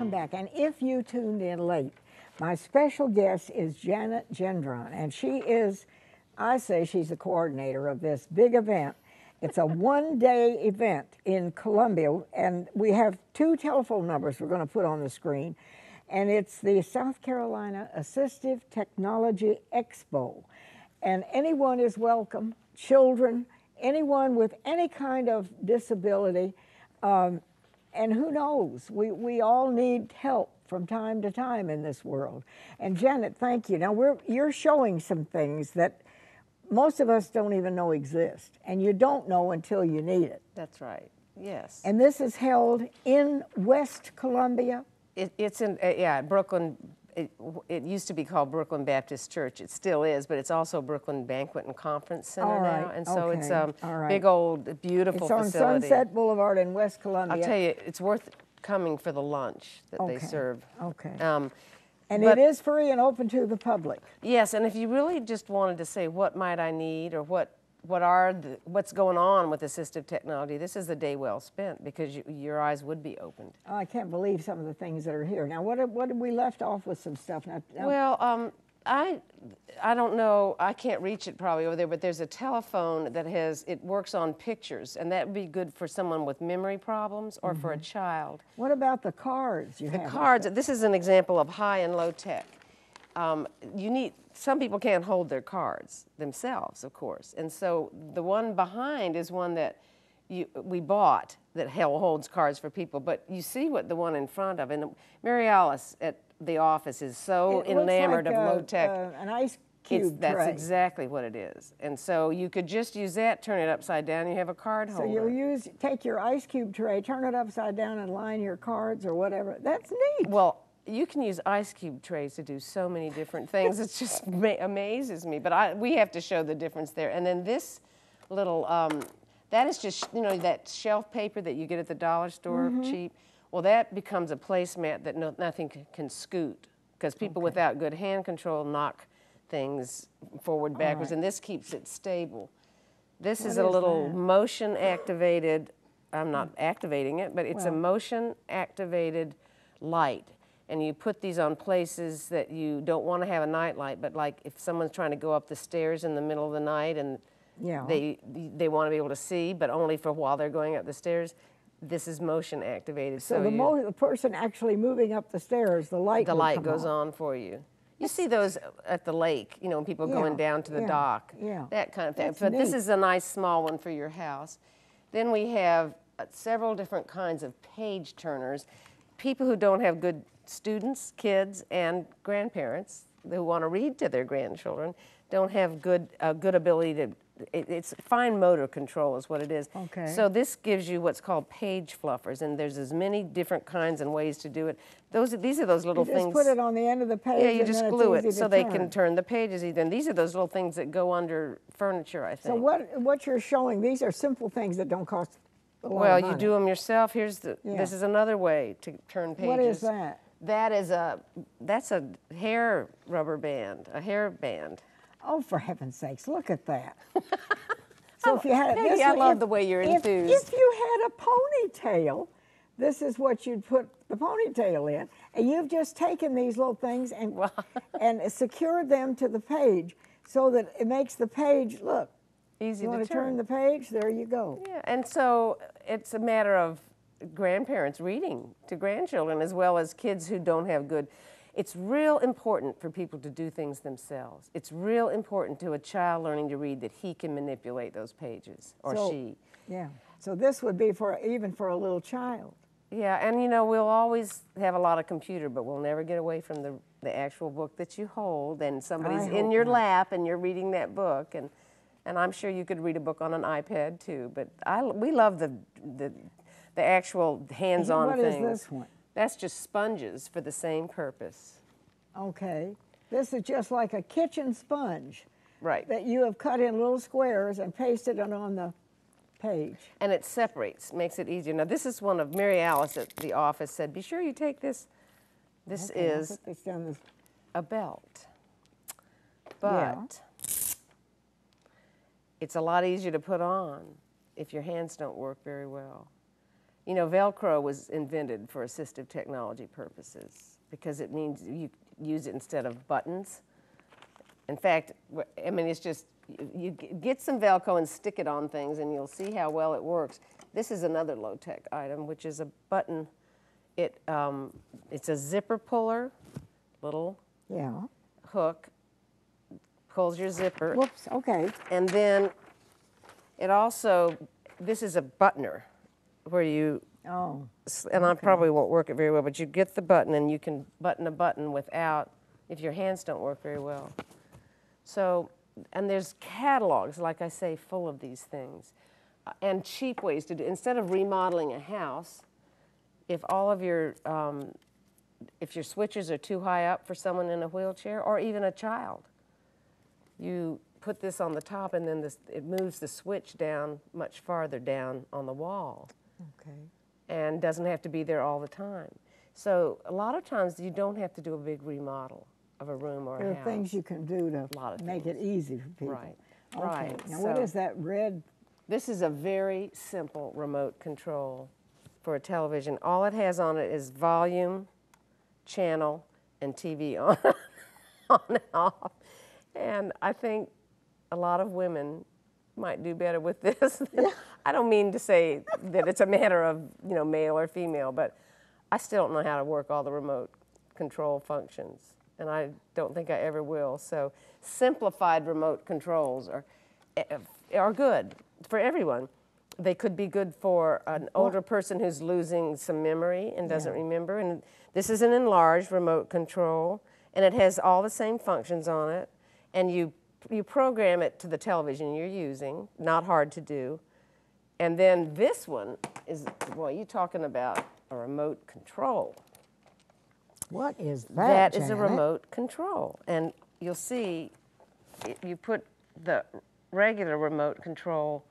welcome back. And if you tuned in late, my special guest is Janet Jendron, and she is, I say she's the coordinator of this big event. It's a one-day event in Columbia, and we have two telephone numbers we're going to put on the screen, and it's the South Carolina Assistive Technology Expo. And anyone is welcome, children, anyone with any kind of disability, and who knows, we all need help from time to time in this world. And Janet, thank you. Now you're showing some things that most of us don't even know exist, and you don't know until you need it. That's right, yes. And this is held in West Columbia? It's in, yeah, Brooklyn. It used to be called Brooklyn Baptist Church. It still is, but it's also Brooklyn Banquet and Conference Center now. And so it's a big old, beautiful facility. It's on Sunset Boulevard in West Columbia. I'll tell you, it's worth coming for the lunch that they serve. Okay. And it is free and open to the public. Yes, and if you really just wanted to say, what might I need, or what's going on with assistive technology, this is a day well spent, because your eyes would be opened. Oh, I can't believe some of the things that are here. Now, what did we left off with some stuff? Now, well, I don't know, I can't reach it probably over there, but there's a telephone that it works on pictures, and that would be good for someone with memory problems or for a child. What about the cards you have? The cards, this is an example of high and low tech. Some people can't hold their cards themselves, of course, and so the one behind is one that we bought that holds cards for people, but you see what the one in front of, and Mary Alice at the office is so enamored of low tech. An ice cube That's tray. exactly what it is, and so you could just use that, turn it upside down, you have a card holder. So you'll take your ice cube tray, turn it upside down, and line your cards or whatever. That's neat. Well, you can use ice cube trays to do so many different things. It just amazes me. But we have to show the difference there. And then this little, that is just, that shelf paper that you get at the dollar store cheap. Well, that becomes a placemat that nothing can scoot, because people without good hand control knock things forward, backwards, and this keeps it stable. This is a little motion activated, I'm not activating it, but it's a motion activated light. And you put these on places that you don't want to have a night light, but like if someone's trying to go up the stairs in the middle of the night and they want to be able to see, but only for while they're going up the stairs, this is motion activated. So the person actually moving up the stairs, the light goes on for you. You see those at the lake, when people are going down to the dock, that kind of thing. But this is a nice small one for your house. Then we have several different kinds of page turners. People who don't have good students, kids, and grandparents who want to read to their grandchildren don't have good ability to, it's fine motor control is what it is. Okay. So this gives you what's called page fluffers, and there's as many different kinds and ways to do it. These are those little things. You just put it on the end of the page. Yeah, you just glue it so they turn. can turn the pages either. And these are those little things that go under furniture, I think. So what you're showing, these are simple things that don't cost a lot well, of money. you do them yourself. This is another way to turn pages. What is that? That's a hair rubber band, a hair band. Oh, for heaven's sakes, look at that. So if you had Peggy, I love the way you're enthused. If you had a ponytail, this is what you'd put the ponytail in. And you've just taken these little things and secured them to the page so that it makes the page, look. Easy you want to turn the page, there you go. Yeah, and so it's a matter of grandparents reading to grandchildren as well as kids who don't have good. It's real important for people to do things themselves. It's real important to a child learning to read that he can manipulate those pages, or she. Yeah, so this would be even for a little child. Yeah, and we'll always have a lot of computer, but we'll never get away from the actual book that you hold, and somebody's in your lap and you're reading that book, and I'm sure you could read a book on an iPad too, but we love the actual hands-on things. What is this one? That's just sponges for the same purpose. Okay. This is just like a kitchen sponge. Right. That you have cut in little squares and pasted it on the page. And it separates, makes it easier. Now this is one of Mary Alice at the office said, be sure you take this. This is a belt. But it's a lot easier to put on if your hands don't work very well. You know, Velcro was invented for assistive technology purposes because it means you use it instead of buttons. In fact, I mean, it's just, you get some Velcro and stick it on things and you'll see how well it works. This is another low-tech item, which is a button. It's a zipper puller, little hook, pulls your zipper. Whoops, okay. And then it also, this is a buttoner where you, and I probably won't work it very well, but you get the button and you can button a button without, if your hands don't work very well. So, and there's catalogs, like I say, full of these things. And cheap ways to do, instead of remodeling a house, if all of your, if your switches are too high up for someone in a wheelchair or even a child, you put this on the top and then it moves the switch down much farther down on the wall. Okay. And doesn't have to be there all the time. So a lot of times you don't have to do a big remodel of a room or a house. There are things you can do to make it easy for people. Right, okay. right. Now what is that red? This is a very simple remote control for a television. All it has on it is volume, channel, and TV on, on and off. And I think a lot of women might do better with this. I don't mean to say that it's a matter of, you know, male or female, but I still don't know how to work all the remote control functions, and I don't think I ever will. So simplified remote controls are good for everyone. They could be good for an older person who's losing some memory and doesn't remember. And this is an enlarged remote control, and it has all the same functions on it. And you program it to the television you're using, not hard to do. And then this one is, well, you're talking about a remote control. What is that, That is a remote control. And you'll see, you put the regular remote control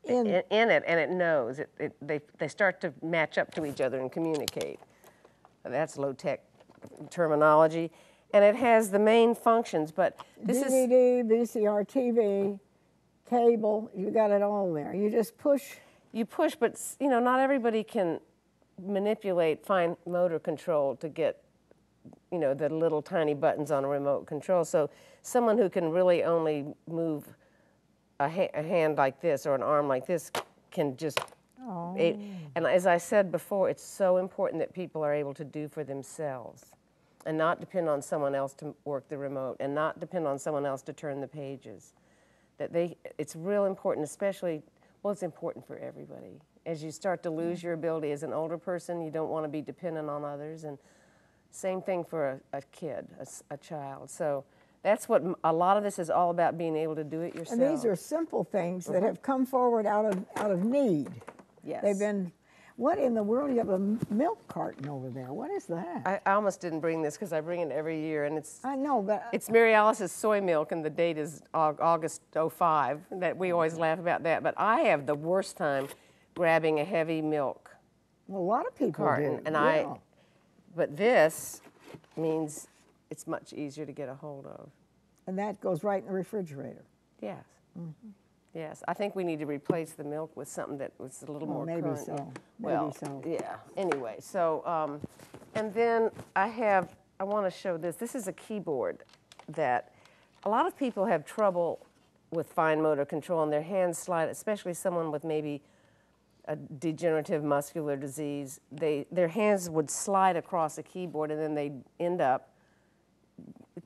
in it, and it knows. They start to match up to each other and communicate. That's low-tech terminology. And it has the main functions, but this DVD, VCR, TV, cable, you got it all there. You just push. You push, but you know, not everybody can manipulate fine motor control to get, you know, the little tiny buttons on a remote control. So someone who can really only move a hand like this or an arm like this can just, and as I said before, it's so important that people are able to do for themselves and not depend on someone else to work the remote and not depend on someone else to turn the pages. It's real important, especially, well, it's important for everybody. As you start to lose your ability as an older person, you don't want to be dependent on others, and same thing for a kid, a child. So that's what a lot of this is all about, being able to do it yourself. And these are simple things that have come forward out of need. Yes. They've been, what in the world? You have a milk carton over there. What is that? I almost didn't bring this because I bring it every year, and it's I know, but it's Mary Alice's soy milk, and the date is August '05. That we always laugh about that, but I have the worst time grabbing a heavy milk well, a lot of people carton, do. and but this means it's much easier to get a hold of. And that goes right in the refrigerator. Yes. Mm-hmm. Yes, I think we need to replace the milk with something that was a little more maybe current. so. Well, Maybe so. yeah. Anyway, so and then I want to show this. This is a keyboard that a lot of people have trouble with fine motor control, and their hands slide, especially someone with maybe a degenerative muscular disease. Their hands would slide across a keyboard, and then they'd end up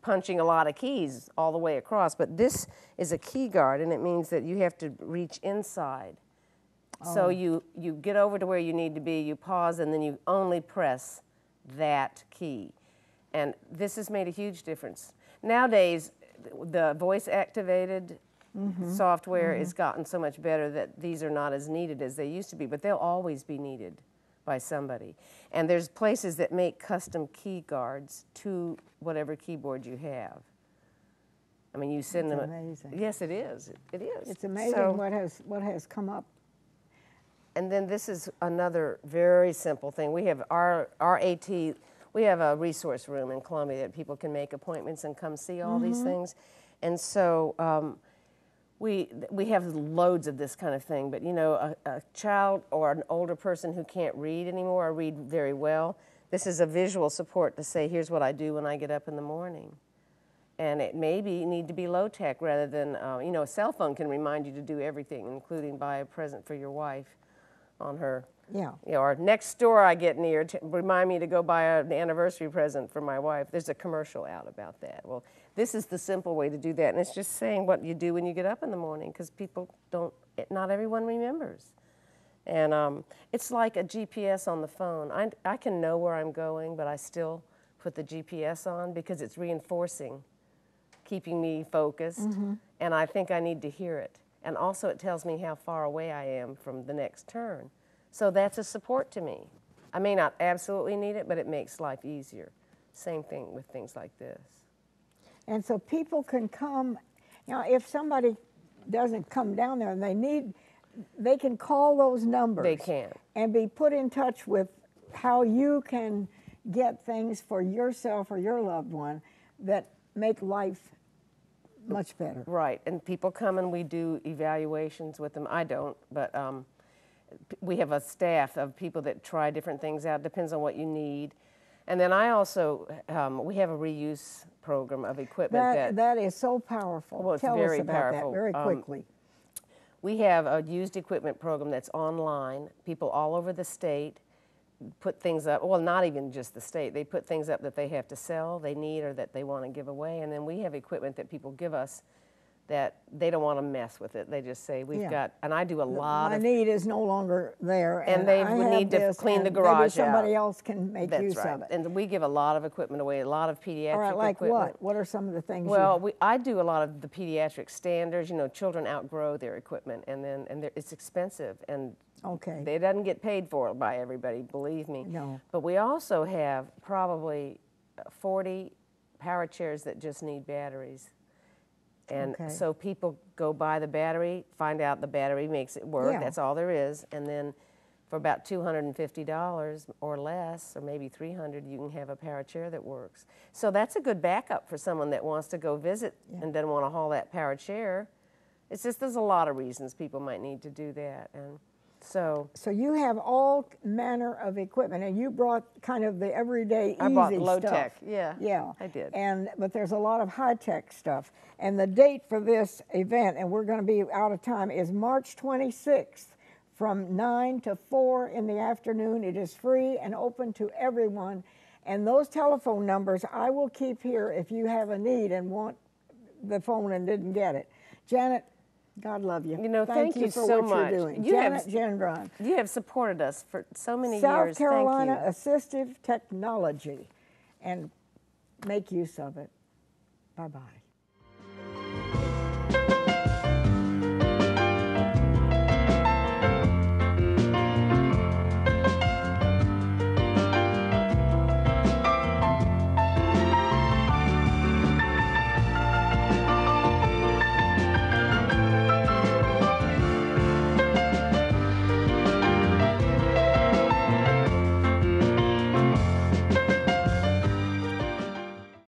punching a lot of keys all the way across. But this is a key guard, and it means that you have to reach inside. So you get over to where you need to be, you pause, and then you only press that key. And this has made a huge difference. Nowadays, the voice-activated software has gotten so much better that these are not as needed as they used to be, but they'll always be needed by somebody. And there's places that make custom key guards to whatever keyboard you have. I mean, you send them. Amazing. Yes, it is. It is. It's amazing So, what has come up. and then this is another very simple thing. We have our AT. We have a resource room in Columbia that people can make appointments and come see all these things. And so we have loads of this kind of thing, but you know, a child or an older person who can't read anymore or read very well, this is a visual support to say, here's what I do when I get up in the morning. And it maybe need to be low tech rather than, you know, a cell phone can remind you to do everything, including buy a present for your wife on her. Yeah. You know, or next door I get near to remind me to go buy an anniversary present for my wife. There's a commercial out about that. Well, this is the simple way to do that, and it's just saying what you do when you get up in the morning, because people don't, not everyone remembers. And it's like a GPS on the phone. I can know where I'm going, but I still put the GPS on because it's reinforcing, keeping me focused, and I think I need to hear it. And also it tells me how far away I am from the next turn. So that's a support to me. I may not absolutely need it, but it makes life easier. Same thing with things like this. And so people can come, you know, if somebody doesn't come down there and they can call those numbers. They can. And be put in touch with how you can get things for yourself or your loved one that make life much better. Right, and people come and we do evaluations with them. I don't, but we have a staff of people that try different things out, depends on what you need. And then I also, we have a reuse program of equipment that is so powerful. Well, it's Tell very us about powerful. that very quickly. We have a used equipment program that's online. People all over the state put things up, well, not even just the state. They put things up that they have to sell, they need, or that they want to give away. And then we have equipment that people give us that they don't want to mess with it. They just say, we've got, and I do a lot My of... need is no longer there. And they I would have need to this, clean the and garage maybe somebody out. else can make use of it. And we give a lot of equipment away, a lot of pediatric All right, like equipment. what? What are some of the things Well, I do a lot of the pediatric standards. You know, children outgrow their equipment, and it's expensive, and okay. it doesn't get paid for by everybody, believe me. No. But we also have probably 40 power chairs that just need batteries. And so people go buy the battery, find out the battery makes it work. That's all there is. And then for about $250 or less, or maybe $300, you can have a power chair that works. So that's a good backup for someone that wants to go visit and doesn't want to haul that power chair. It's just there's a lot of reasons people might need to do that. And so you have all manner of equipment, and you brought kind of the everyday easy stuff. I brought low tech, yeah, I did. But there's a lot of high tech stuff. And the date for this event, and we're going to be out of time, is March 26th from 9 to 4 in the afternoon. It is free and open to everyone. And those telephone numbers I will keep here if you have a need and want the phone and didn't get it. Janet, God love you. You know, thank you for so what much. You're doing. Janet Jendron. You have supported us for so many years. South Carolina Thank you. Assistive Technology, and make use of it. Bye-bye.